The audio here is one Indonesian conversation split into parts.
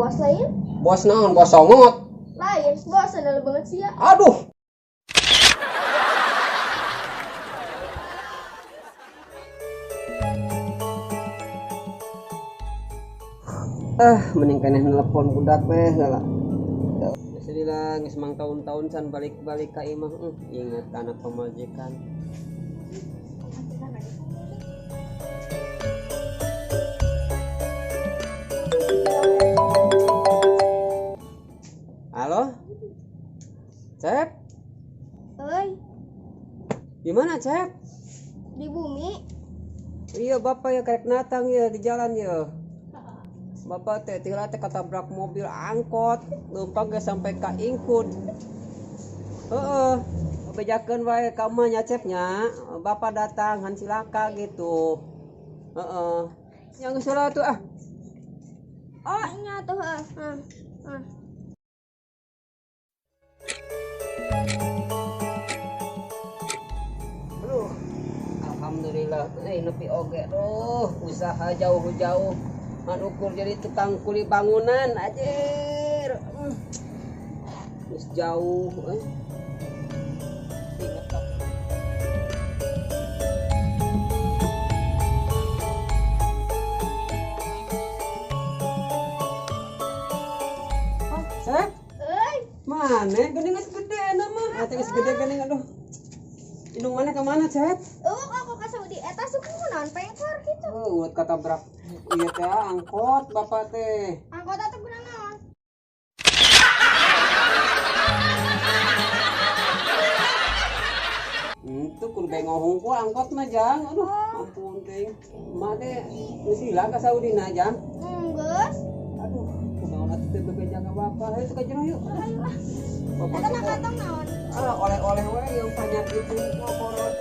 bos lain? Bos naon? Bos songot? Lain, bos sandal banget sih ya. Aduh. Mending keneh nelpon budak weh heula. Bismillah geus mang tahun-tahun san balik-balik ka imah. Ingat anak pemajikan. Halo? Cep? Oi, Gimana, Cep? di bumi. Iya, Bapak ya karek natang ya di jalan ya. Bapak teh tira teh katabrak mobil angkot, numpang ge sampai ka Ingkun. Heeh. Bejakeun wae ka mah nya Cepnya. Bapak datang han silaka gitu. Heeh. Yang salah tuh ah. Oh, nya tuh Aduh. Alhamdulillah. Nepi oge aduh, usaha jauh-jauh. Ukur jadi tukang kuli bangunan anjir. Terus jauh Ingat tak. Sep, Oi, mana geuning geus gede nama? Atuh geus gede geuning aduh. Indung mana ke mana, Sep? aku ka Saudi eta suka naon pengkor gitu. Urat kata berak. Iya teh angkot bapak teh. Anggota teh guna naon? Itu kun kayak ngohong ku angkot mah jang. Aduh, ampun teh. Mah teh geus hilang ka Saudina jang. Geus. Aduh, kunaon atuh teh bebeja ka bapak. Ayo ka jero yuk. Bapak Eta teh mah katong naon? oleh-oleh we yang banyak itu ngoporot.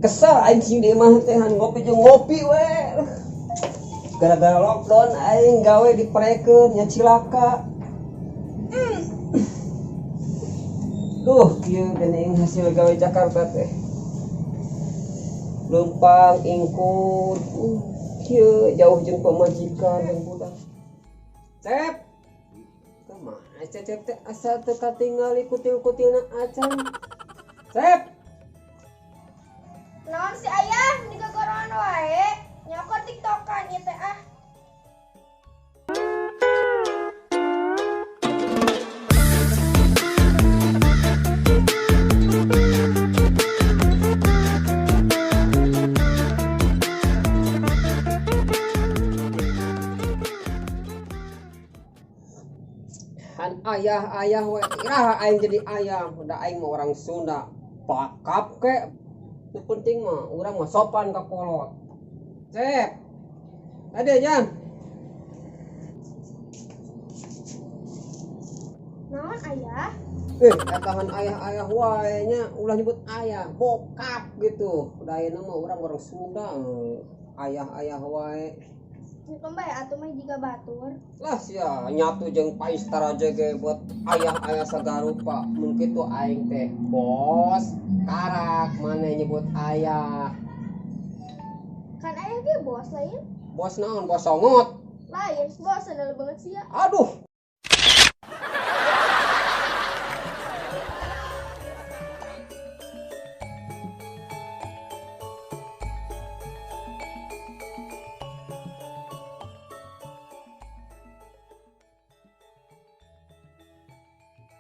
Kesel anjing di imah teh han ngopi jeung ngopi we. Gara-gara lockdown aing gawe diprekeun nya cilaka. Duh, kieu geuning hasil gawe Jakarta teh. Leumpang Ingkun. Kieu jauh jeung pamajikan jeung budak. Cep. Kumaha Cep teh asa teu katingali kutil-kutilna acan. Cep. Naon si ayah di kegoroan wae? Nyokot tiktokan ieu teh ah. Han ayah we iraha aing jadi ayah udah aing mah orang Sunda pakap ke nu penting mah urang mah sopan ka kolot. Cep ade jang Naon ayah? etahan ayah wae nya ulah nyebut ayah bokap gitu udah ayeuna mah urang orang Sunda ayah wae. Nyukum bae atuh mah jiga batur. Lah sia nyatu jeung paistar aja ge buat ayah sagarupa mun kitu aing teh bos karak maneh nyebut ayah. Kan ayah ge bos lain? Bos naon? Bos songot? Lain, bos sandal banget sih ya. Aduh.